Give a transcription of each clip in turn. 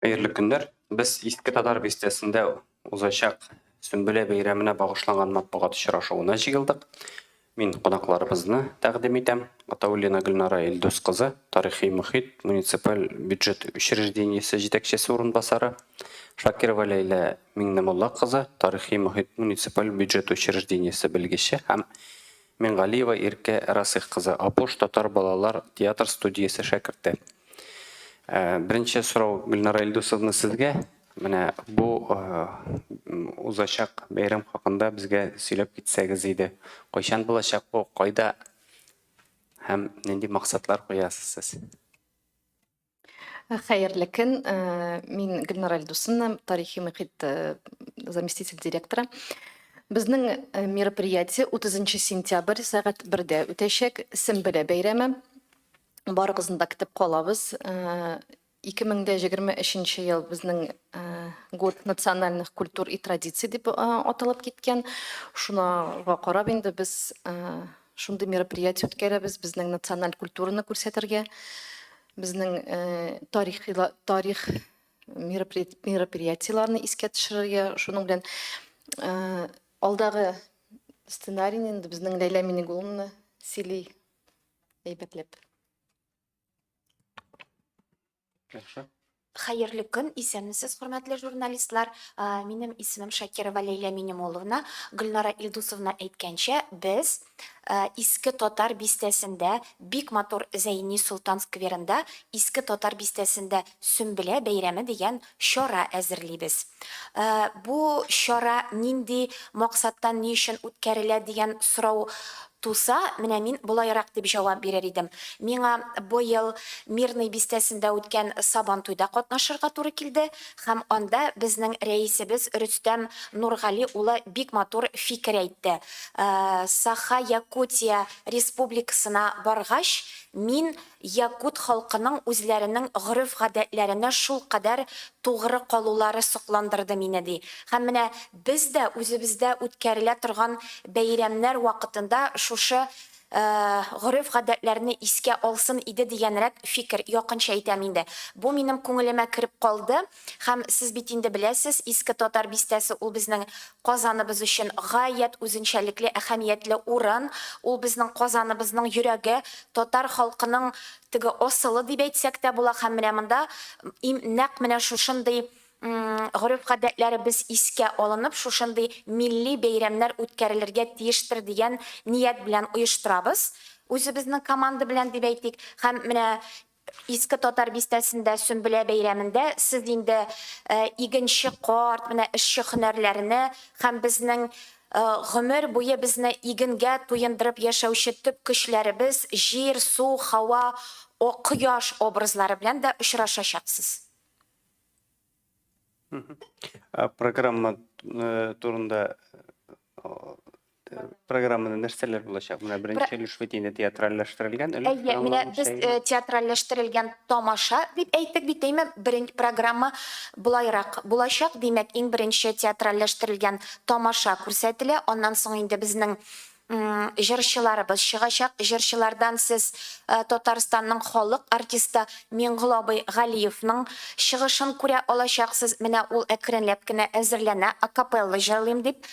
Hayırlı günler. Biz Иске Татар бестесінде узачак Сүмбіле бейрамына бағышланған матбуғат ұшырашуына жиылдық. Мен қонақларымызны тәқдим етем. Атауллина Гүлнара Элдосқызы, тарихи мұхит муниципаль бюджет учреждениесі жетекшісі орынбасары. Шакирова Лейла Меңнемоллақызы, тарихи мұхит муниципаль бюджет учреждениесі білгіші. Һәм Менғалиева Ирке Расихқызы, Апош Татар балалар театр студиясы шәкірті. Бірінші сұрау Гүлнара Элдосовна сізге. Менә бу узачак бәйрәм хакында безгә сөйләп китсәгез иде. Кайчан булачак бу, кайда һәм нинди максатлар куясыз сез? Хәерле көн. Мин Гөлнара Элдосовна, тарихи мөхит заместитель директора. Безнең мероприятие 30 сентябрь сәгать 1-дә үтәчәк. Сөмбелә бәйрәме. Барыгызны да көтеп калабыз. 2023 ел безнең год национальных культур и традиций дип аталып киткән. Шуңа карап инде без шундый мероприятие үткәрәбез, безнең националь культураны күрсәтергә, безнең тарих мероприятиеларны искә төшерергә. Шуның белән алдагы сценарийны инде безнең Ләйлә Минигуловна сөйли әйбәтләп. Хәерле көн, исәнмесез, хөрмәтле журналистлар. Минем исемем Шакирова Лейла Минимоловна. Гөлнара Элдосовна әйткәнчә, без Иске Татар бистәсендә, бик матур Зәйни Султан скверында, Иске Татар бистәсендә Сөмбелә бәйрәме дигән чара әзерлибез. Бу чара нинди максаттан ни өчен үткәрелә дигән сорау туса, менә мин булайрак дип җавап бирер идем. Миңа бу ел Мирный бистәсендә үткән Сабантуйда катнашырга туры килде, һәм анда безнең рәисебез Рөстәм Нургали улы бик матур фикер әйтте. Саха-Якутия республикасына баргач, мин якут халкының үзләренең гореф-гадәтләренә шул кадәр тугры калулары сокландырды мине ди. Һәм менә без дә үзебездә үткәрелә торган бәйрәмнәр вакытында шушы гореф-гадәтләрне искә алсын иде дигәнрәк фикер якынча әйтәм инде. Бу минем күңелемә кирип калды, һәм сез бит инде беләсез, Иске Татар бистәсе ул безнең Казаныбыз өчен гаять үзенчәлекле, әһәмиятле урын. Ул безнең Казаныбызның йөрәге, татар халкының теге асылы дип әйтсәк тә була, һәм менә монда нәкъ менә шушындый гореф-гадәтләре без искә алынып, шушындый милли бәйрәмнәр үткәрелергә тиештер дигән ният белән оештырабыз. Үзебезнең команда белән дип әйтик, һәм менә Иске Татар бистәсендә Сөмбелә бәйрәмендә сез инде игенче карт, менә эшче һөнәрләрне һәм безнең гомер буе безне игенгә туендырып яшәүче төп көчләребез, җир, су, һава, кояш образлары белән дә очрашачаксыз. Программа турында программада нәрсәләр булачак? Менә беренче өлеш бит инде театральләштерелгән. Менә без театральләштерелгән тамаша дип әйтик бит, әйме, беренче программа булайрак булачак. Димәк, иң беренче театральләштерелгән тамаша күрсәтелә. Аннан соң инде безнең җырчыларыбыз чыгачак. Җырчылардан сез Татарстанның халык артисты Миңгол абый Галиевның чыгышын күрә алачаксыз. Менә ул әкренләп кенә әзерләнә, акапелла җырлыйм дип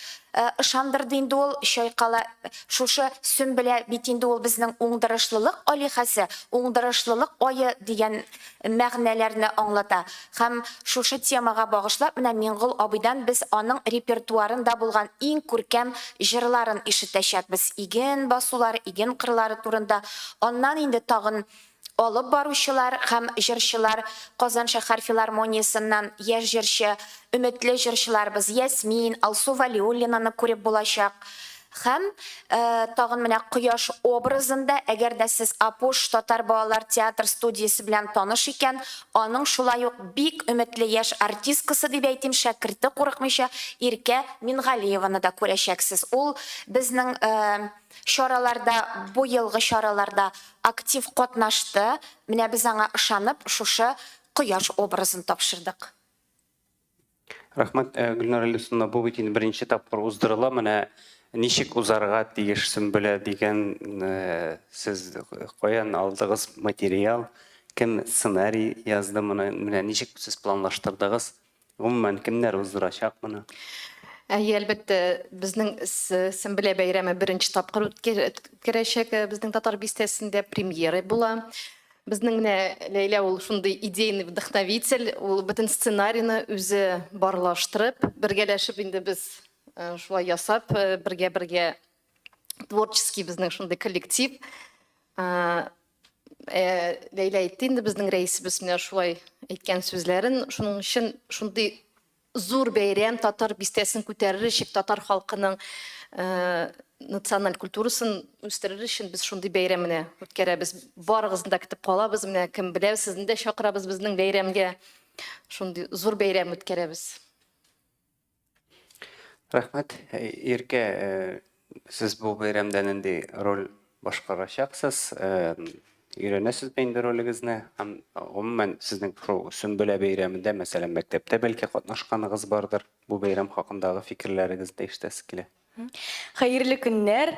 ышандырды инде ул. Чайкала шушы Сөмбелә бит инде ул безнең уңдырышлылык алихәсе, уңдырышлылык ае дигән мәгънәләрне аңлата. Һәм шушы темага багышлап, менә Миңгол абыйдан без аның репертуарында булган иң күркәм җырларын ишетәчәкбез. Иген басулары, иген кырлары турында. Аннан инде тагын алып баручылар һәм җырчылар Казан шәһәр филармониясыннан яшь җырчы, өметле җырчыларыбыз Ясмин, Алсу Валиуллинаны күреп булачак. Һәм тагын менә кояш образында, әгәр дә сез Апош Татар балалар театр студиясе белән таныш икән, аның шулай ук бик өметле яшь артисткасы дип әйтим, шәкерте курыкмыйча Иркә Мингалиеваны да күрәчәксез. Ул безнең чараларда, бу елгы чараларда актив катнашты. Менә без аңа ышанып, шушы кояш образын тапшырдык. Рахмат, Гөлнара Элдосовна, бу бит инде беренче тапкыр уздырыла. Менә ничек узарга тиеш Сөмбелә дигән сез каян алдыгыз материал, Kim ssenariy yazdı bunu? Менә ничек siz planlaştırdыгыз? Гомумән kimler уздырачак моны? Әлбәттә, безнең Сөмбелә бәйрәме беренче тапкыр үткәрәчәк. Безнең татар бистәсендә премьера була. Безнең Ләйлә ул шундый идейный вдохновитель, ул бөтен сценарийны үзе барлаштырып, бергәләшеп инде без шулай ясап, бергә творческий безнең шундый коллектив. Ләйлә әйтте инде безнең рәисебез менә шулай әйткән сүзләрен. Шуның өчен шундый зур бәйрәм татар бистәсен күтәрер өчен, татар халкының националь культурасын үстерер өчен без шундый бәйрәмне үткәрәбез. Барыгызны да көтеп калабыз. Менә кем белә, сезне дә чакырабыз безнең бәйрәмгә. Шундый зур бәйрәм үткәрәбез. Рәхмәт. Иркә, siz bu бәйрәмдә нинди роль башкарачаксыз? Өйрәнәсез инде ролегезне? Һәм гомумән сезнең Сөмбелә бәйрәмендә, мәсәлән, мәктәптә бәлки катнашканыгыз бардыр. Бу бәйрәм хакындагы фикерләрегезне ишетәсез килә. Хәерле көннәр.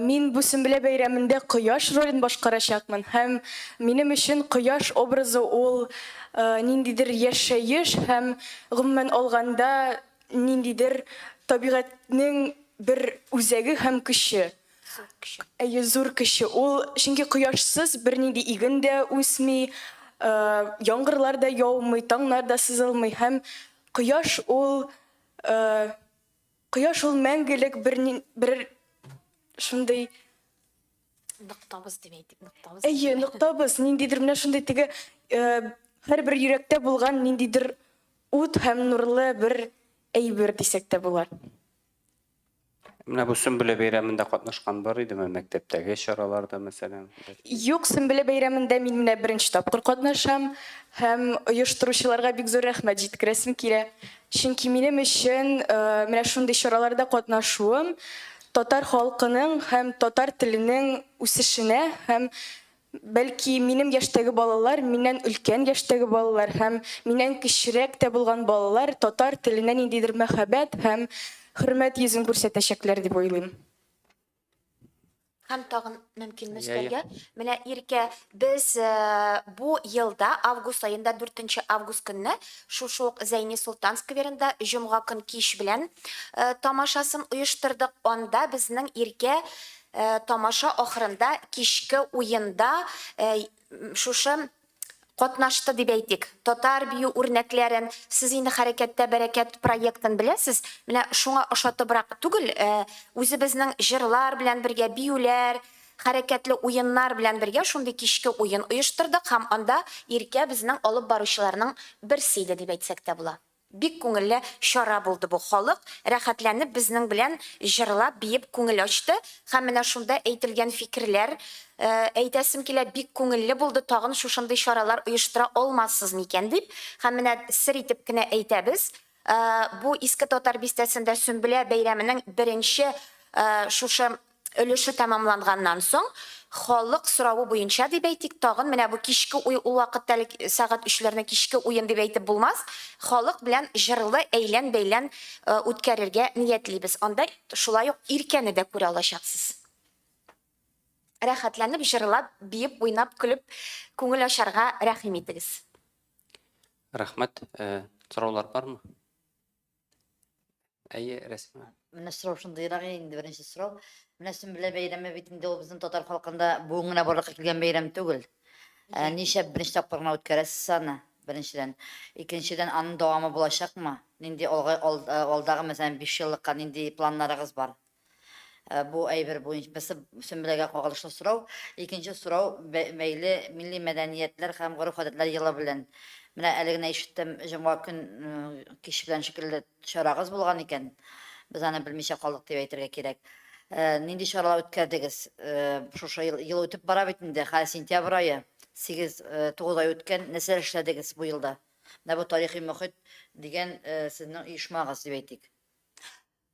Мин бу Сөмбелә бәйрәмендә кояш ролен башкарачакмын. Һәм минем өчен кояш образы ул ниндидер яшәеш һәм гомумән алганда ниндидер табигатьнең бер үзәге һәм көче. Зур көче. Ул чөнки кояшсыз бернинди иген дә үсми, яңгырлар да яумый, таңнар да сызылмый һәм кояш ул мәңгелек бер шундый Ныктабыз димәйтик, ныктабыз. ныктабыз, ниндидер менә шундый теге һәрбер йөрәктә булган ниндидер ут һәм нурлы бер әйбер дисәк тә булар. Менә бу Сөмбелә бәйрәмендә катнашкан бар идеме мәктәптәге чараларда, мәсәлән? Юк, Сөмбелә бәйрәмендә мин менә беренче тапкыр катнашам һәм оештыручыларга бик зур рәхмәт җиткерәсем килә. Чөнки минем өчен менә шундый чараларда катнашуым татар халкының һәм татар теленең үсешенә һәм бәлки минем яшьтәге балалар, миннән өлкән яшьтәге балалар һәм миннән кечерәк тә булган балалар татар теленә ниндидер мәхәббәт һәм хөрмәт йөзен күрсәтәчәкләр дип уйлыйм. Һәм тагын мөмкин мәскәргә. Менә Иркә, без бу елда август аенда 4 август көнне шушы Зәйни Султан скверында җомга көн кич белән тамашасын оештырдык. Анда безнең Иркә тамаша ахырында кичке уенда шушы катнашты дип әйтик. Татар бию үрнәкләрен сез инде хәрәкәттә бәрәкәт проектын беләсез. Менә шуңа ошатыбрак түгел, үзебезнең җырлар белән бергә биюләр, хәрәкәтле уеннар белән бергә шундый кичке уен оештырдык һәм анда Иркә безнең алып баручыларның берсе иде дип әйтсәк тә була. Бик күңелле чара булды бу. Халык рәхәтләнеп безнең белән җырлап, биеп күңел ачты һәм менә шунда әйтелгән фикерләр әйтәсем килә, бик күңелле булды. Тагын шушындый чаралар оештыра алмассыз микән дип. Һәм менә сер итеп кенә әйтәбез. Бу иске татар бистәсендә Сөмбелә бәйрәменең беренче шушы өлеше тәмамланганнан соң халык соравы буенча дип әйтик, тагын менә бу кичке уй ул вакытта сәгать 3ләрне кичке уен дип әйтеп булмас. Халык белән җырлы әйлән-бәйлән үткәрергә ниятлибез. Анда шулай ук Иркәне дә күрә алачаксыз. Рәхәтләнеп җырлап, биеп, уйнап, көлеп, күңел ачарга рәхим итегез. Рәхмәт. Сораулар бармы? Рәсмә. Менә сорау шундыйрак инде беренче сорау. Менә Сөмбелә бәйрәме бит инде ул безнең татар халкында буңына барлыкка килгән бәйрәм түгел. Ничә беренче тапкырына үткәрәсез аны? Беренчедән, икенчедән аның дәвамы булачакмы? Нинди алдагы мәсәлән 5 еллыкка нинди планнарыгыз бар? Бу әйбер буенча Сөмбеләгә кагылышлы сорау. Икенче сорау бәйле милли мәдәниятләр һәм гореф-гадәтләр елы белән. Менә әле генә ишеттем, җомга көн кич белән шикелле чарагыз булган икән. Без аны белмичә калдык дип әйтергә кирәк. Нинди чаралар үткәрдегез? Шушы ел үтеп бара бит инде, сентябрь айы. 8-9 ай үткән, нәрсә эшләдегез бу елда? Менә бу тарихи мөхит дигән сезнең оешмагыз дип әйтик.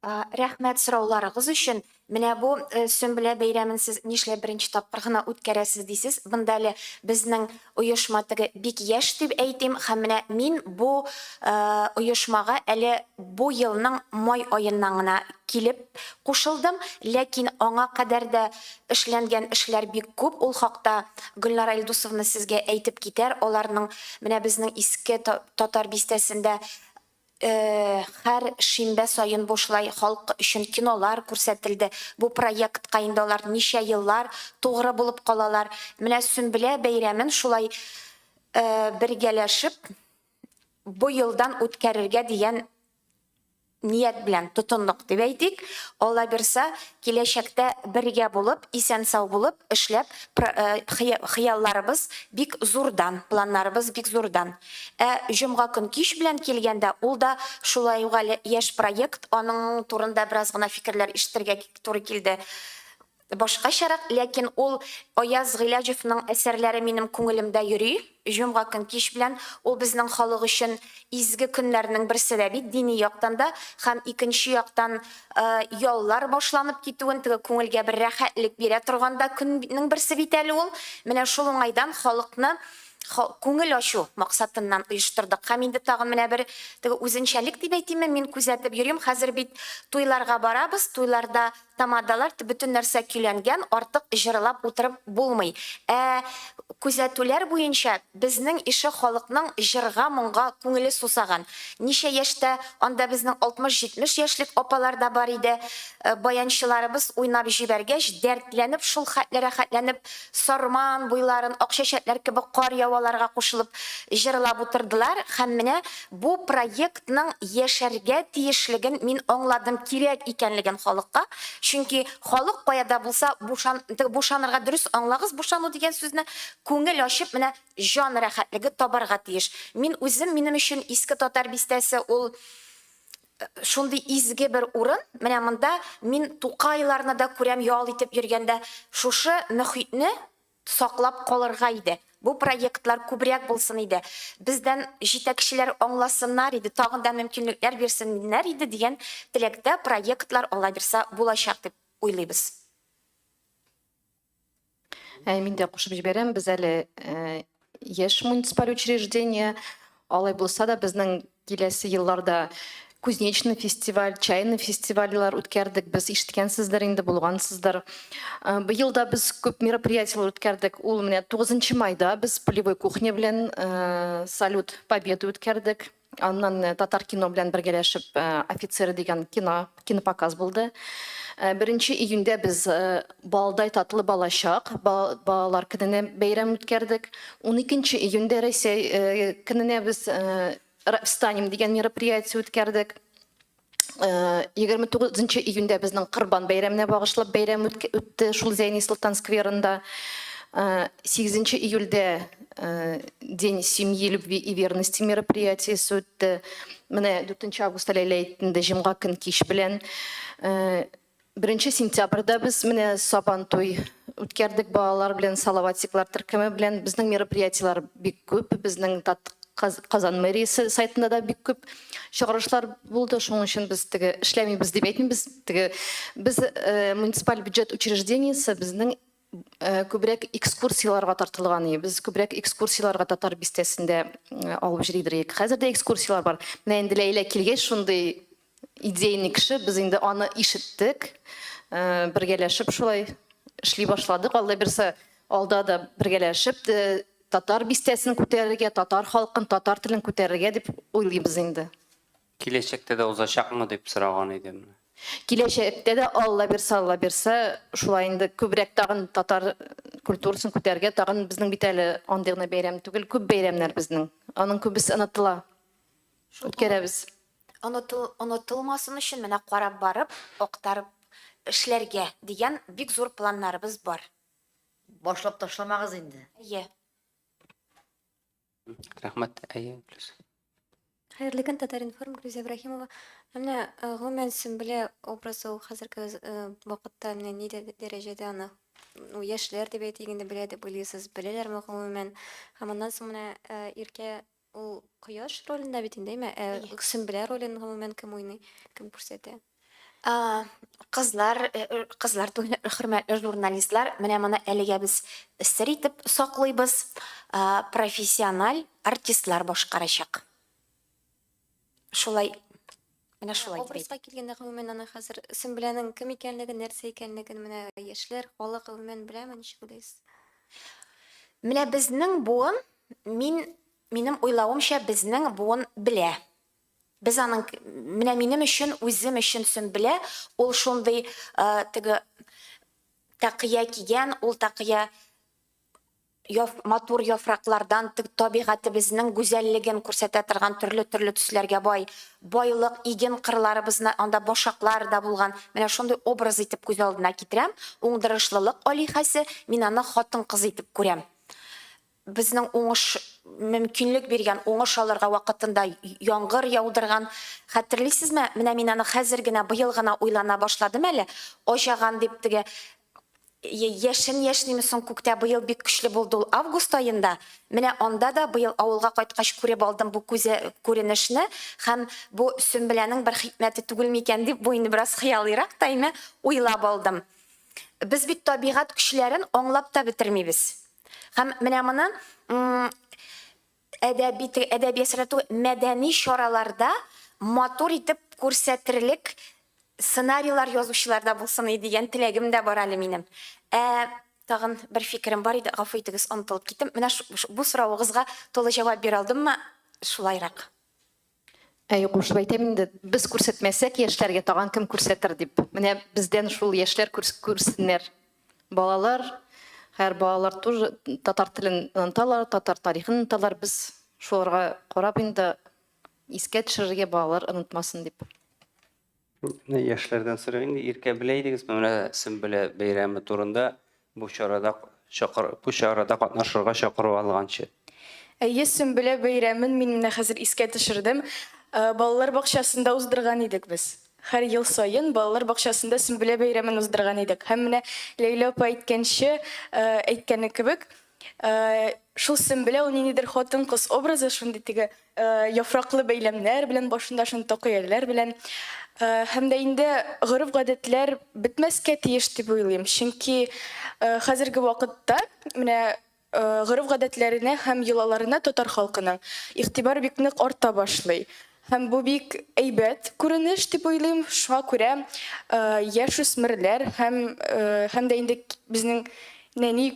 Рәхмәт сорауларыгыз өчен. Менә бу Сөмбелә бәйрәмен сез нишләп беренче тапкыр гына үткәрәсез дисез. Бында әле безнең оешма теге бик яшь дип әйтим һәм менә мин бу оешмага әле бу елның май аеннан гына килеп кушылдым, ләкин аңа кадәр дә эшләнгән эшләр бик күп. Ул хакта Гөлнара Илдусовна сезгә әйтеп китәр. Аларның менә безнең иске татар бистәсендә һәр шимбә сайын бушлай халык өчен кинолар күрсәтелде. Бу проектка инде алар ничә еллар тугры булып калалар. Менә Сөмбелә бәйрәмен шулай бергәләшеп бу елдан үткәрергә дигән ният белән тотындык дип әйтик. Алла бирсә, киләчәктә бергә булып, исән сау булып эшләп, хыялларыбыз бик зурдан, планнарыбыз бик зурдан. Җомга көн кич белән килгәндә, ул да шулай ук яшь проект, аның турында бераз гына фикерләр ишетергә туры килде. Башкачарак, ләкин ул Аяз Гыйләҗевнең әсәрләре минем күңелемдә йөри. Җомга көн кич белән ул безнең халык өчен изге көннәрнең берсе дә бит дини яктан да һәм икенче яктан яллар башланып китүен теге күңелгә бер рәхәтлек бирә торганда көннең берсе бит әле ул. Менә шул уңайдан халыкны күңел ачу максатыннан оештырдык. Һәм инде тагын менә бер теге үзенчәлек дип әйтимме, мин күзәтеп йөрим. Хәзер бит туйларга барабыз, туйларда тамадалар бөтен нәрсә көйләнгән, артык җырлап утырып булмый. Күзәтүләр буенча безнең ише халыкның җырга, моңга күңеле сусаган. Ничә яшьтә анда безнең 60-70 яшьлек апалар да бар иде. Баянчыларыбыз уйнап җибәргәч, дәртләнеп, шул хәтле рәхәтләнеп, сарман буйларын ак чәчәкләр кебек кар яваларга кушылып җырлап утырдылар. Һәм менә бу проектның яшәргә тиешлеген мин аңладым, кирәк икәнлеген халыкка. Чөнки халык каяда булса, бушанырга дөрес аңлагыз, бушану дигән сүзне күңел ачып, менә җан рәхәтлеге табарга тиеш. Мин үзем, минем өчен иске татар бистәсе ул шундый изге бер урын. Менә монда мин Тукайларны да күрәм, ял итеп йөргәндә шушы мөхитне саклап калырга иде. Бу проектлар күбрәк булсын иде. Бездән җитәкчеләр аңласыннар иде, тагын да мөмкинлекләр бирсеннәр иде дигән теләктә проектлар Алла бирсә булачак дип уйлыйбыз. Мин дә кушып җибәрәм. Без әле яшь муниципаль учреждение, алай булса да безнең киләсе елларда Кузнечный фестиваль, чайный фестивальлар үткәрдек. Без ишеткәнсездер инде, булгансыздыр. Быел да без күп мероприятиялар үткәрдек. Ул менә 9 майда без полевой кухня белән салют победы үткәрдек. Аннан татар кино белән бергәләшеп офицеры дигән кинопоказ булды. 1 июньдә без балдай татлы балачак, балалар көненә бәйрәм үткәрдек. 12 июньдә Россия көненә без Станем дигән мероприятие үткәрдек. 29 июньдә безнең Корбан бәйрәменә багышлап бәйрәм үтте шул Зәйни Солтан скверында. 8 июльдә День семьи, любви и верности мероприятиесе үтте. Менә 4 август әйтендә җомга көн кич белән. 1 сентябрьдә без менә Сабан туй үткәрдек балалар белән, салаватиклар төркеме белән. Безнең мероприятиелар бик күп. Безнең Казан мэриясе сайтында да бик күп чыгарышлар булды. Шуның өчен без теге эшләмибез дип әйтмибез. Без муниципаль бюджет учреждениесе безнең күбрәк экскурсияларга тартылган иде. Без күбрәк экскурсияларга татар бистәсендә алып җиридек. Хәзер дә экскурсиялар бар. Менә инде Ләйлә килгәч шундый идейный кеше, без инде аны ишеттек. Бергәләшеп шулай эшли башладык. Алла бирсә, алда да бергәләшеп татар бистәсен күтәрергә, татар халкын, татар телен күтәрергә дип уйлыйбыз инде. Киләчәктә дә узачакмы дип сораган идем. Киләчәктә дә Алла бирсә, шулай инде күбрәк тагын татар культурасын күтәрергә, тагын безнең бит әле андый гына бәйрәм түгел, күп бәйрәмнәр безнең. Аның күбесе онытыла. Үткәрәбез. Онытылмасын өчен менә карап барып, актарып эшләргә дигән бик зур планнарыбыз бар. Башлап ташламагыз инде. Рәхмәт, әйе, плюс. Хәерле көн, Татар-Информ, Грузия Ибрахимова. Менә гомумән Сөмбелә образы ул хәзерге вакытта менә ни дәрәҗәдә аны яшьләр дип әйтгәндә белә дип уйлыйсыз, беләләрме гомумән? Һәм аннан соң менә Иркә ул кояш ролендә бит инде, Сөмбелә ролен гомумән кем уйный, кем күрсәтә? Кызлар, хөрмәтле журналистлар, менә моны әлегә без сер итеп саклыйбыз. Профессиональ артистлар башкарачак. Шулай, менә шулай дип әйтим. Образга килгәндә гомумән аны хәзер Сөмбеләнең кем икәнлеген, нәрсә икәнлеген менә яшьләр, халык гомумән беләме, ничек уйлыйсыз? Менә безнең буын, минем уйлавымча безнең буын белә. Без аның, менә минем өчен, үзем өчен Сөмбелә, ул шундый теге тақия кигән, ул тақия матур яфраклардан табигатыбызның гүзәллеген күрсәтә торган төрле төсләргә байлык, иген кырларыбызны, анда башаклар да булган. Менә шундый образ итеп күз алдына китерәм. Уңдырышлылык алихәсе, мин аны хатын кыз итеп күрәм. Безнең уңыш мөмкинлек биргән, уңыш алырга вакытында яңгыр яудырган. Хәтерлисезме? Менә мин аны хәзер генә, быел гына уйлана башладым әле. Ожаган дип теге яшен соң күктә быел бик көчле булды ул август аенда. Менә анда да быел авылга кайткач күреп алдым бу күренешне, һәм бу Сөмбеләнең бер хикмәте түгел микән дип, бу инде бераз хыялыйрак тайны уйлап алдым. Без бит табигать көчләрен аңлап та бетермибез. Һәм менә моны әдәби мәдәни чараларда матур итеп күрсәтерлек сценарийлар язучыларда булсын дигән теләгем дә бар әле минем. Тагын бер фикерем бар иде, гафу итегез, онытылып киттем. Менә бу соравыгызга тулы җавап бирә алдыммы? Шулайрак. Кушып әйтәм инде, без күрсәтмәсәк, яшьләргә тагын кем күрсәтер дип. Менә бездән шул яшьләр күрсеннәр. Балалар, һәр балалар тоже татар телен оныталар, татар тарихын оныталар. Без шуларга карап инде искә төшерергә балалар онытмасын дип. Яшьләрдән сорыйм, иркә беләйдегез, менә Сөмбелә бәйрәме турында бу чарада катнашырга чакырып алганчы. Сөмбелә бәйрәмен мин менә хәзер искә төшердем. Балалар бакчасында уздырган идек без. Һәр ел сайын балалар бакчасында Сөмбелә бәйрәмен уздырган идек. Һәм менә Ләйлә апа әйткәне кебек, шул Сөмбелә ул ниндидер хатын кыз образы, шундый теге яфраклы бәйләмнәр белән, башында шундый токыялар белән. Һәм дә инде гореф-гадәтләр бетмәскә тиеш дип уйлыйм. Чөнки хәзерге вакытта менә гореф-гадәтләренә һәм йолаларына татар халкының игътибар бик нык арта башлый. Һәм бу бик әйбәт күренеш дип уйлыйм. Шуңа күрә яшүсмерләр һәм дә инде безнең нәни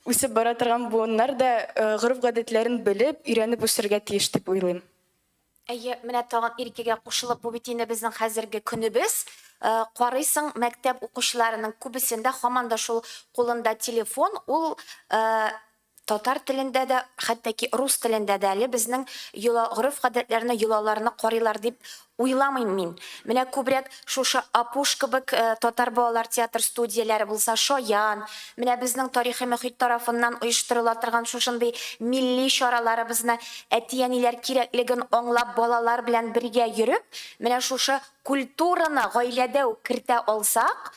үсеп бара торган буыннар да гореф-гадәтләрен белеп, өйрәнеп үсәргә тиеш дип уйлыйм. Менә тагын иркәгә кушылып, бу бит инде безнең хәзерге көнебез. Карыйсың, мәктәп укучыларының күбесендә һаман да шул кулында телефон, ул татар телендә дә, хәтта рус телендә дә әле безнең гореф-гадәтләрне, йолаларны карыйлар дип уйламыйм мин. Менә күбрәк шушы Апуш кебек татар балалар театр студияләре булса, Шаян, менә безнең тарихи мөхит тарафыннан оештырыла торган шушындый милли чараларыбызны, әти-әниләр кирәклеген аңлап, балалар белән бергә йөреп, менә шушы культураны гаиләдә үк кертә алсак,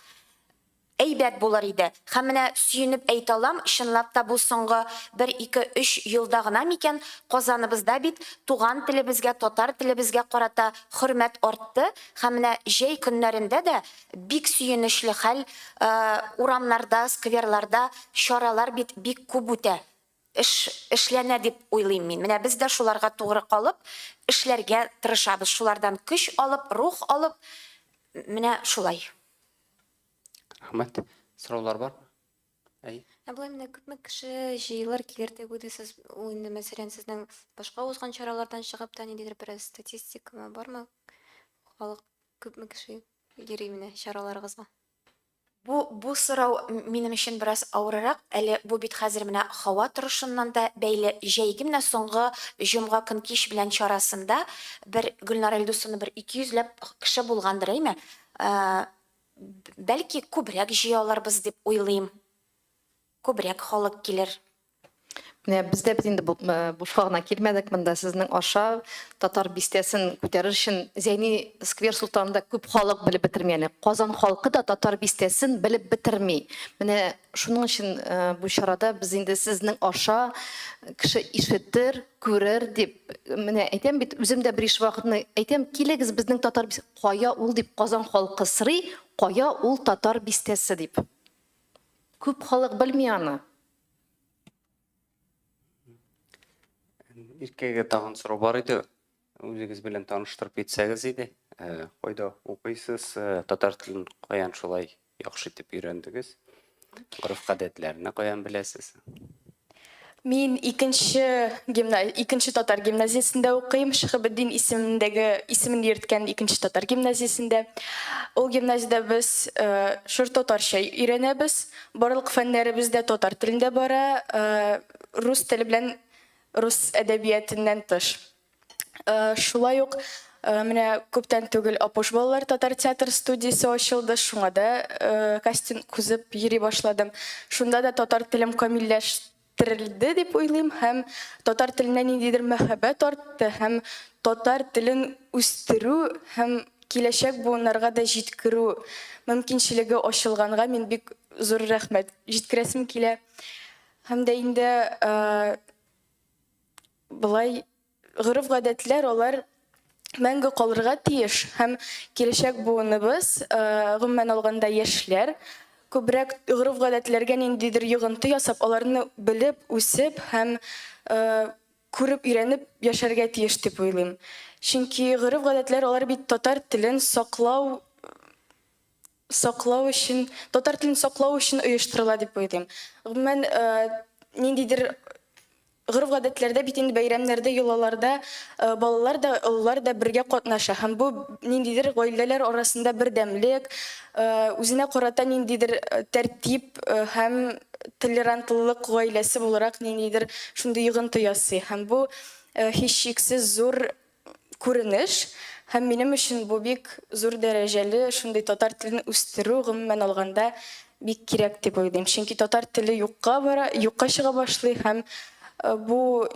әйбәт булыр иде. Һәм менә сөенеп әйтә алам, чынлап та бу соңгы 1-2-3 елда гына микән Казаныбызда бит туган телебезгә, татар телебезгә карата хөрмәт артты. Һәм менә җәй көннәрендә дә бик сөенечле хәл, урамнарда, скверларда чаралар бит бик күп үтә. Эшләнә дип уйлыйм мин. Менә без дә шуларга тугры калып, эшләргә тырышабыз. Шулардан көч алып, рух алып, менә шулай. Рәхмәт. Сораулар бармы? Булай менә күпме кеше җыелыр килер дип уйлыйсыз? Ул инде мәсәлән сезнең башка узган чаралардан чыгып та ниндидер бер статистика бармы? Халык күпме кеше йөри менә чараларыгызга? Бу сорау минем өчен бераз авыррак. Әле бу бит хәзер менә һава торышыннан да бәйле. Җәйге менә соңгы җомга көн кич белән чарасында бер Гөлнар Элдусовна бер 200ләп кеше булгандыр, әйме? Бәлки күбрәк җыяларбыз дип уйлыйм. Күбрәк халык килер. Менә без дә бит инде бушка гына килмәдек монда сезнең аша татар бистәсен күтәрер өчен Зәйни сквер Султанында күп халык белеп бетермәне. Казан халкы да татар бистәсен белеп бетерми. Менә шуның өчен бу чарада без инде сезнең аша кеше ишетер, күрер дип менә әйтәм бит үзем дә бер иш вакытны әйтәм килегез безнең татар кая ул дип Казан халкы сорый, кая ул татар бистәсе дип. Күп халык белми аны. Иркәгә тагын сорау бар иде. Үзегез белән таныштырып әйтсәгез иде. Кайда укыйсыз, татар телен каян шулай яхшы итеп өйрәндегез? Гореф-гадәтләрне каян беләсез? Мин икенче татар гимназиясендә укыйм, Шихабетдин исемен йөрткән икенче татар гимназиясендә. Ул гимназиядә без шур татарча өйрәнәбез. Барлык фәннәребез дә татар телендә бара, рус теле белән рус әдәбиятыннан тыш. Шулай ук менә күптән түгел Апош балалар татар театр студиясе ачылды. Шуңа да кастинг күзеп йөри башладым. Шунда да татар телем камилләштерелде дип уйлыйм һәм татар теленә ниндидер мәхәббәт артты һәм татар телен үстерү һәм киләчәк буыннарга да җиткерү мөмкинчелеге ачылганга мин бик зур рәхмәт җиткерәсем килә. Һәм дә инде Булай гореф-гадәтләр алар мәңге калырга тиеш һәм киләчәк буыныбыз, гомумән алганда яшьләр, күбрәк гореф-гадәтләргә ниндидер йогынты ясап, аларны белеп, үсеп һәм күреп, өйрәнеп яшәргә тиеш дип уйлыйм. Чөнки гореф-гадәтләр алар бит татар телен саклау өчен, татар телен саклау өчен оештырыла дип уйлыйм. Гомумән ниндидер гореф-гадәтләрдә бит инде бәйрәмнәрдә, йолаларда балалар да, олылар да бергә катнаша һәм бу ниндидер гаиләләр арасында бердәмлек, үзенә карата ниндидер тәртип һәм толерантлык гаиләсе буларак ниндидер шундый йогынты ясый һәм бу һичшиксез зур күренеш һәм минем өчен бу бик зур дәрәҗәле шундый татар телен үстерү гомумән алганда бик кирәк дип уйлыйм. Чөнки татар теле юкка чыга башлый һәм бу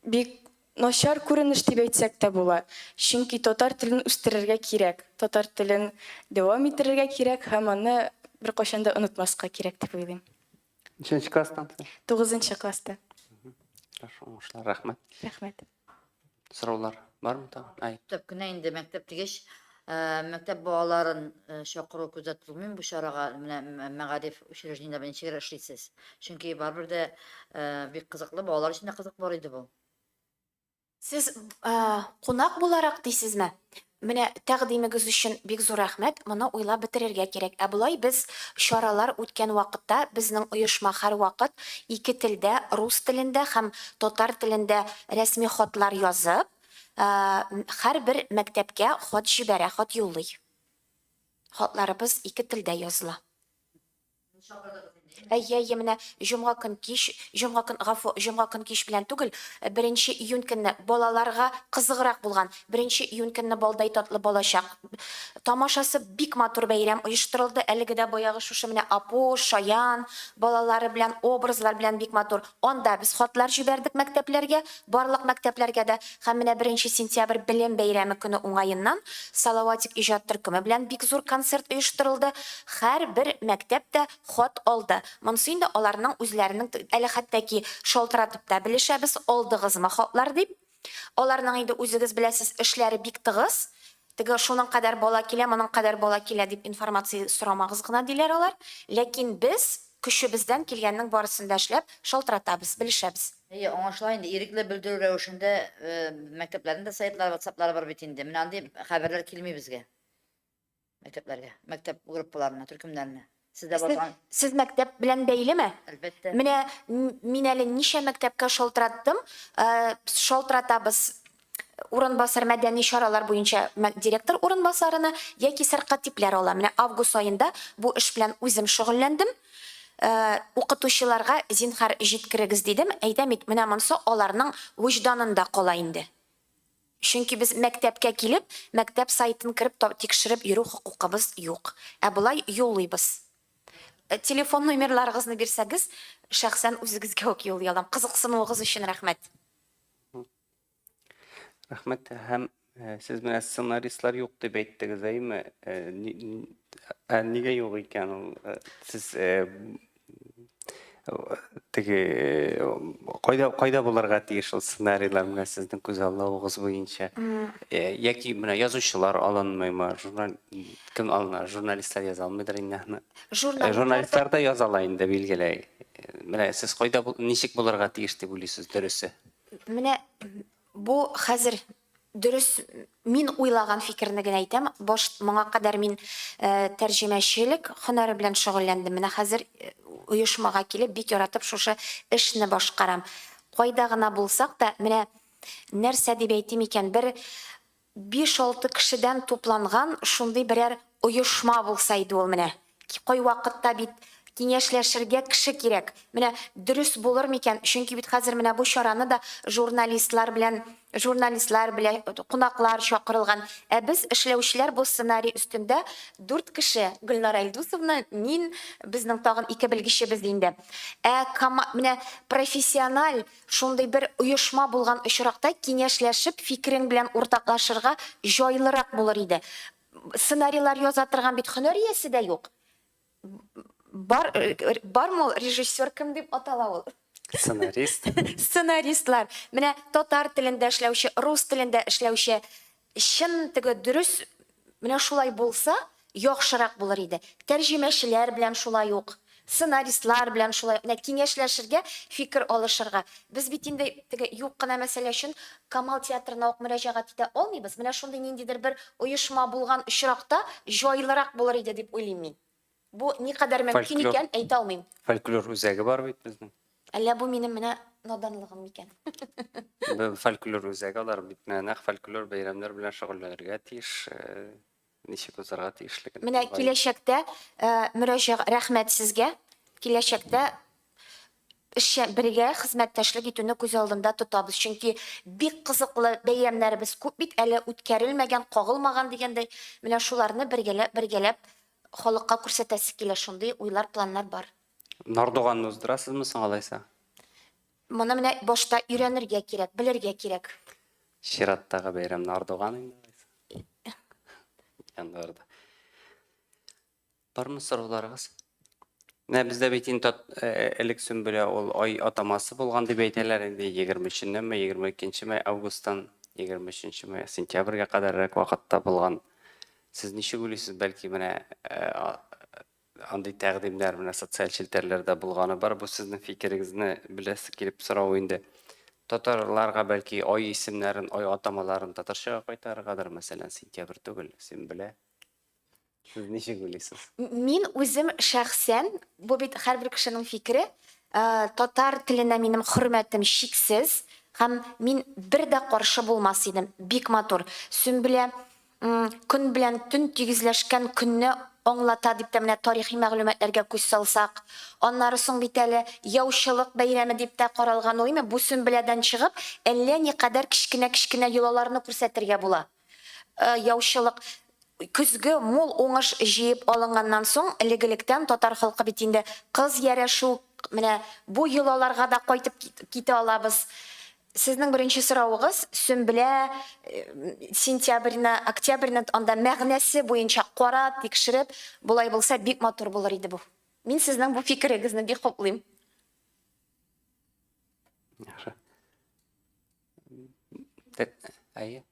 бик начар күренеш дип әйтсәк тә була. Чөнки татар телен үстерергә кирәк, татар телен дәвам иттерергә кирәк һәм аны беркайчан да онытмаска кирәк дип уйлыйм. Ничәнче класстан? 9-нчы класста. Рахмәт. Рәхмәт. Рәхмәт. Сораулар бармы тагын? Төп кенә инде мәктәп дигәч, мәктәп балаларын чакыру күзәтелми бу чарага, менә мәгариф учреждениесендә ничек эшлисез? Чөнки барбер дә бик кызыклы, балалар өчен дә кызык бар иде бу. Сез кунак буларак дисезме? Менә тәкъдимегез өчен бик зур рәхмәт. Моны уйлап бетерергә кирәк. Булай без чаралар үткән вакытта безнең оешма һәрвакыт ике телдә, рус телендә һәм татар телендә рәсми хатлар язып, һәрбер мәктәпкә хат җибәрә, хат юллый. Хатларыбыз ике телдә языла. Менә җомга көн кич белән түгел, 1 июнь көнне балаларга кызыграк булган, 1 июнь көнне балдай татлы балачак тамашасы бик матур бәйрәм оештырылды. Әлеге дә баягы шушы менә Апош, Шаян балалары белән, образлар белән бик матур. Анда без хатлар җибәрдек мәктәпләргә, барлык мәктәпләргә дә һәм менә 1 сентябрь белем бәйрәме көне уңаеннан Салаватик иҗат төркеме белән бик зур концерт оештырылды. Һәрбер мәктәптә хат алды. Монсы инде аларның үзләренең әле хәттәки шалтыратып та белешәбез, алдыгызмы хатлар дип. Аларның инде үзегез беләсез эшләре бик тыгыз. Теге шуның кадәр бала килә, моның кадәр бала килә дип информация сорамагыз гына диләр алар. Ләкин без көчебездән килгәннең барысын да эшләп шалтыратабыз, белешәбез. Аңлашыла инде, ирекле белдерү рәвешендә мәктәпләрендә сайтлар, WhatsApp-лар бар бит инде. Менә андый хәбәрләр килми безгә. Мәктәпләргә, мәктәп группаларына, төркемнәренә. Сез мәктәп белән бәйлеме? Әлбәттә. Менә мин әле ничә мәктәпкә шалтыраттым. Шалтыратабыз урынбасар мәдәни чаралар буенча директор урынбасарыны яки сәркатипләр ала. Менә август айында бу эш белән үзем шөгыльләндем. Укытучыларга зинһар җиткерегез дидем. Әйтәм бит, менә монсы аларның вөҗданында кала инде. Чөнки без мәктәпкә килеп, мәктәп сайтын кирип тикшереп йөрү хукукыбыз юк. Булай юллыйбыз. телефон номерларыгызны бирсәгез, шәхсән үзегезгә үк юл ялам. Кызыксынуыгыз өчен рәхмәт. Рәхмәт. Һәм сез менә сценаристлар юк дип әйттегез, әйме? Нигә юк икән ул? Сез теге кайда булырга тиеш ул сценарийлар менә сезнең күз алдыгыз буенча? Яки менә язучылар алынмыймы? Кем алына? Журналистлар яза алмыйдыр инде. Журналистлар да яза ала инде, билгеләй. Менә сез кайда ничек булырга тиеш дип уйлыйсыз, дөресе? Менә бу хәзер дөрес мин уйлаган фикерне генә әйтәм. Моңа кадәр мин тәрҗемәчелек һөнәре белән шөгыльләндем. Менә хәзер оешмага килеп бик яратып шушы эшне башкарам. Кайда гына булсак та, менә нәрсә дип әйтим икән, бер 5-6 кешедән тупланган шундый берәр оешма булса иде ул менә. Кай вакытта бит киңәшләшергә кеше кирәк. Менә дөрес булыр микән? Чөнки бит хәзер менә бу чараны да журналистлар белән кунаклар чакырылган. Без эшләүчеләр бу сценарий өстендә 4 кеше, Гөлнара Илдусовна, мин, безнең тагын 2 белгечебез инде. Менә профессиональ шундый бер оешма булган очракта киңәшләшеп, фикерең белән уртаклашырга җайлырак булыр иде. Сценарийлар яза торган бит һөнәр иясе дә юк. Бармы режиссер кем дип атала ул? Сценарист. Сценаристлар. Менә татар телендә эшләүче, рус телендә эшләүче, чын теге дөрес менә шулай булса, яхшырак булыр иде. Тәрҗемәчеләр белән шулай ук, сценаристлар белән шулай, менә киңәшләшергә, фикер алышырга. Без бит инде теге юк кына мәсьәлә өчен Камал театрына ук мөрәҗәгать итә алмыйбыз. Менә шундый ниндидер бер оешма булган очракта җайлырак булыр иде дип уйлыйм мин. Бу никадәр мөмкин икән әйтә алмыйм. Фольклор үзәге бар бит безнең. Әллә бу минем менә наданлыгым микән? Фольклор үзәге алар бит нәкъ фольклор бәйрәмнәр белән шөгыльләнергә тиеш, ничек узарга тиешлеген. Менә киләчәктә мөрәҗәгать рәхмәт сезгә. Киләчәктә бергә хезмәттәшлек итүне күз алдында тотабыз. Чөнки бик кызыклы бәйрәмнәребез күп бит, әле үткәрелмәгән, кагылмаган дигәндәй, менә шуларны бергәләп халыкка күрсәтәсе килә, шундый уйлар, планнар бар. Нардуганны уздырасызмы соң алайса? Моны менә башта өйрәнергә кирәк, белергә кирәк. Чираттагы бәйрәм Нардуган инде. Яндарда. Бармы сорауларыгыз? Менә бездә бит инде элек Сөмбелә ул ай атамасы булган дип әйтәләр инде 23-нме, 22-ме августтан 23-ме сентябрьгә кадәррәк вакытта булган. Сез ничек уйлыйсыз, бәлки менә андый тәкъдимнәр менә социаль челтәрләрдә булганы бар, бу сезнең фикерегезне беләсе килеп сорау инде. Татарларга бәлки ай исемнәрен, ай атамаларын татарчага кайтарыргадыр, мәсәлән, сентябрь түгел, Сөмбелә. Сез ничек уйлыйсыз? Мин үзем шәхсән, бу бит һәрбер кешенең фикере, татар теленә минем хөрмәтем чиксез, һәм мин бер дә каршы булмас идем. Бик матур. Сөмбелә көн белән төн тигезләшкән көнне аңлата дип тә менә тарихи мәгълүматларга күз салсак, аннары соң бит әле яучылык бәйрәме дип тә каралган уймы, бу Сөмбеләдән чыгып, әллә никадәр кичкенә йолаларны күрсәтергә була. Яучылык көзге мул уңыш җыеп алынганнан соң, элегелектән татар халкы бит инде кыз ярәшү, менә бу йолаларга да кайтып китә алабыз. Сезнең беренче соравыгыз Сөмбелә сентябрьне, октябрьне анда мәгънәсе буенча карап, тикшереп, булай булса бик матур булыр иде бу. Мин сезнең бу фикерегезне бик хуплыйм. Яхшы. Әйе.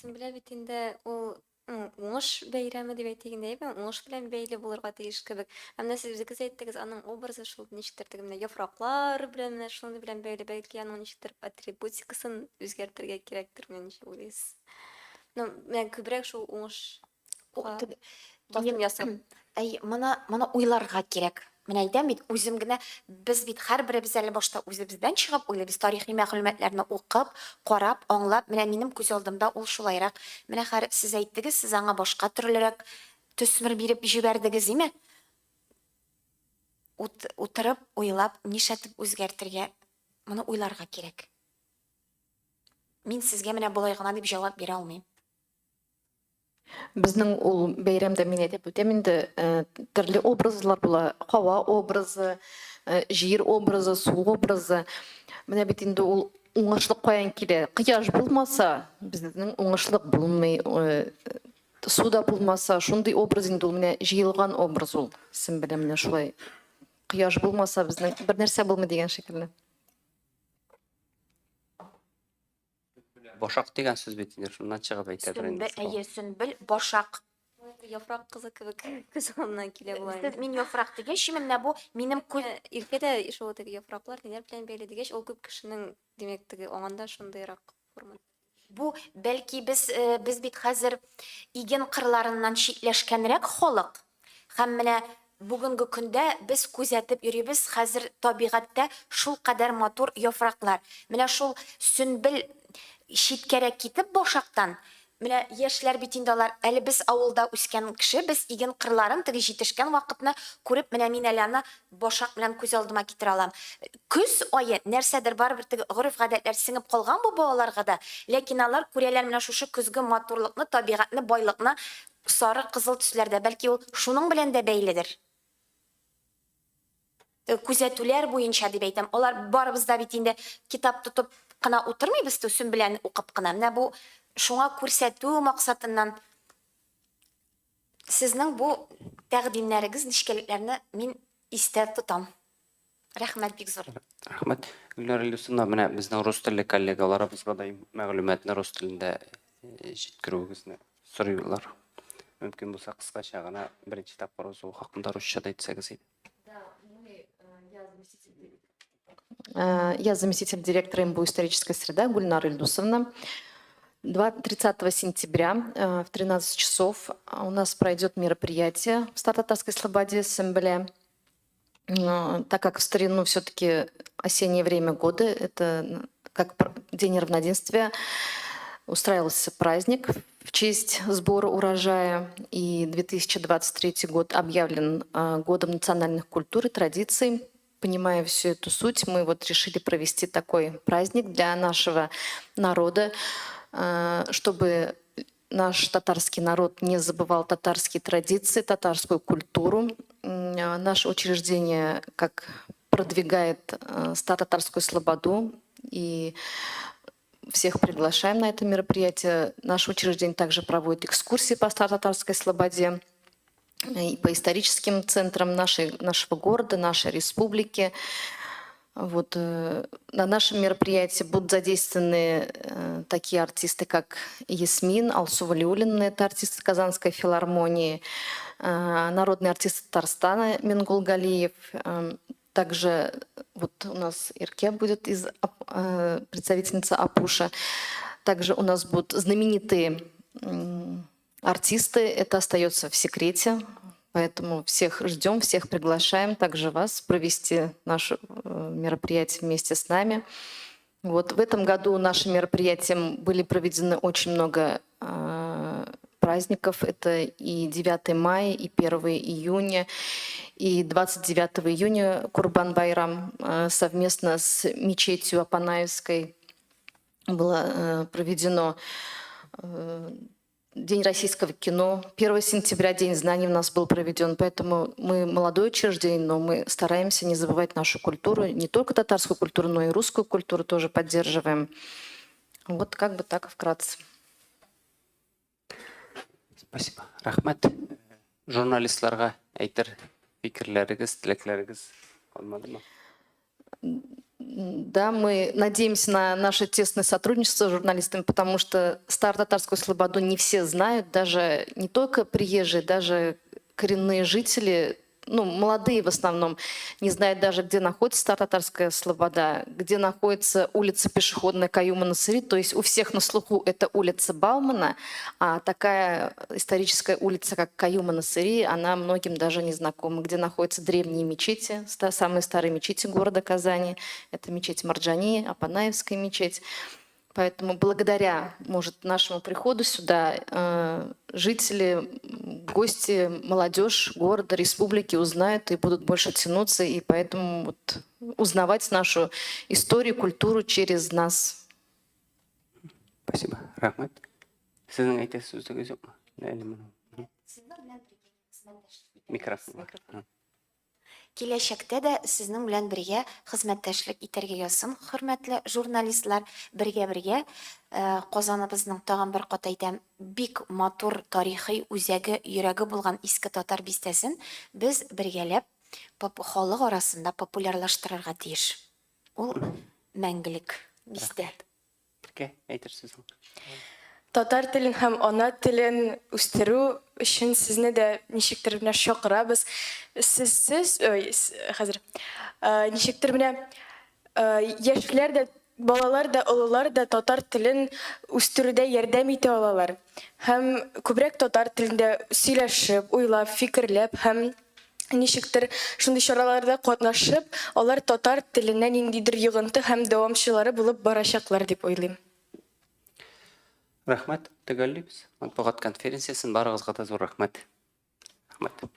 Сөмбелә бит инде ул уңыш бәйрәме дип әйтгәндә, уңыш белән бәйле булырга тиеш кебек. Менә сез үзегез әйттегез, аның образы шул ничектер менә яфраклар белән менә шуның белән бәйле, бәлки аның ничектер атрибутикасын үзгәртергә кирәктер, менә ничек уйлыйсыз? Ну, мен күбрәк шул уңыш Моны уйларга кирәк. Менә әйтәм бит, үзем генә, без бит һәрберебез әле башта үзебездән чыгып уйлыйбыз, тарихи мәгълүматларны укып, карап, аңлап, менә минем күз алдымда ул шулайрак. Менә сез әйттегез, сез аңа башка төрлерәк төсмер биреп җибәрдегез, име? Утырып, уйлап, нишәтеп үзгәртергә, моны уйларга кирәк. Мин сезгә менә булай гына дип җавап бирә алмыйм. Біздің ол бәйрәмдә мен әйтеп үтәм инде, төрле образлар була, һава образы, җир образы, су образы. Менә бит инде ул уңышлык каян килә? Кояш булмаса, безнең уңышлык булмый, суда булмаса, шундый образ инде ул менә җыелган образ ул. Син белән менә шулай. Кояш булмаса, безнең бер нәрсә булмый дигән шикелле. Бошак деген сөз бит инде шуннан чыгып әйтә бер инде. Сүнбел, башак. Яфрак кызы кебек күз алдына килә була инде. Мин яфрак дигәч, менә бу минем күз Иркәдә шул теге яфраклар ниләр белән бәйле дигәч, ул күп кешенең димәк теге аңында шундыйрак форма. бу бәлки без бит хәзер иген кырларыннан читләшкәнрәк халык. Һәм менә бүгенге көндә без күзәтеп йөрибез хәзер табигатьтә шул кадәр матур яфраклар. Менә шул сүнбел читкәрәк китеп башактан. Менә яшьләр бит инде алар, әле без авылда үскән кеше, без иген кырларын теге җитешкән вакытны күреп, менә мин әле аны башак белән күз алдыма китерә алам. Күз ае нәрсәдер барыбер теге гореф гадәтләр сеңеп калган бу балаларга да, ләкин алар күрәләр менә шушы көзге матурлыкны, табигатьне, байлыкны сары кызыл төсләрдә, бәлки ул шуның белән дә бәйледер. Күзәтүләр буенча дип әйтәм. Алар барыбыз да бит инде китап тотып кына утырмыйбыз, төсен белән укып кына. Менә бу шуңа күрсәтү максатыннан сезнең бу тәкъдимнәрегез, нишкәлекләрне мин истә тотам. Рәхмәт бик зур. Рәхмәт. Гөлнар Илдусовна, менә безнең рус телле коллегаларыбызга да мәгълүматны рус телендә җиткерүегезне сорыйлар. Мөмкин булса кыскача гына беренче тапкыр ул хакында русча да әйтсәгез иде. Я заместитель директора МБУ «Историческая среда» Гульнара Ильдусовна. 30 сентября в 13 часов у нас пройдет мероприятие в Стар-Татарской слободе Сэмбеле. Так как в старину все-таки осеннее время года, это как День равноденствия, устраивался праздник в честь сбора урожая. И 2023 год объявлен годом национальных культур и традиций. Понимая всю эту суть, мы вот решили провести такой праздник для нашего народа, чтобы наш татарский народ не забывал татарские традиции, татарскую культуру. Наше учреждение как продвигает Стар-Татарскую слободу, и всех приглашаем на это мероприятие. Наше учреждение также проводит экскурсии по Стар-Татарской слободе и по историческим центрам нашего города, нашей республики. Вот, на нашем мероприятии будут задействованы такие артисты, как Ясмин, Алсу Валиуллина, это артисты Казанской филармонии, народный артист Татарстана Мингул Галиев. Также вот у нас Ирке будет представительница Апуша. Также у нас будут знаменитые артисты, это остается в секрете, поэтому всех ждем, всех приглашаем, также вас провести наше мероприятие вместе с нами. Вот в этом году нашим мероприятием были проведены очень много праздников. Это и 9 мая, и 1 июня, и 29 июня Курбан-Байрам совместно с мечетью Апанаевской было проведено. День российского кино. 1 сентября День знаний у нас был проведен. Поэтому мы молодое учреждение, но мы стараемся не забывать нашу культуру. Не только татарскую культуру, но и русскую культуру тоже поддерживаем. Вот как бы так вкратце. Спасибо. Рахмат. Журналистларга әйтер фикерләрегез, теләкләрегез калмадымы? Да, мы надеемся на наше тесное сотрудничество с журналистами, потому что Стар-Татарскую слободу не все знают, даже не только приезжие, даже коренные жители, ну, молодые в основном, не знают даже, где находится Стар-Татарская слобода, где находится улица пешеходная Каюма-Насыри, то есть у всех на слуху это улица Баумана, а такая историческая улица, как Каюма-Насыри, она многим даже не знакома, где находятся древние мечети, самые старые мечети города Казани, это мечеть Марджани, Апанаевская мечеть. Поэтому благодаря, может, нашему приходу сюда жители, гости, молодежь города, республики узнают и будут больше тянуться, и поэтому вот узнавать нашу историю, культуру через нас. Спасибо. Рахмат. Сіздің айтар сөздігіңіз жоқ ма? Микрофон. Киләчәктә дә сезнең белән бергә хезмәттәшлек итәргә язсын, хөрмәтле журналистлар, бергә Казаныбызның тагын бер кат әйтәм, бик матур тарихи үзәге, йөрәге булган иске татар бистәсен без бергәләп халык арасында популярлаштырырга тиеш. Ул мәңгелек бистә. Әйтерсез. Татар телен һәм ана телен үстерү өчен сезне дә ничектер менә чакырабыз. Хәзер ничектер менә яшьләр дә, балалар да, олылар да татар телен үстерүдә ярдәм итә алалар. Һәм күбрәк татар телендә сөйләшеп, уйлап, фикерләп һәм ничектер шундый чараларда катнашып, алар татар теленә ниндидер йогынты һәм дәвамчылары булып барачаклар дип уйлыйм. Рәхмәт, төгәллибез. Матбугат конференциясын барыгызга да зур рәхмәт. Рәхмәт.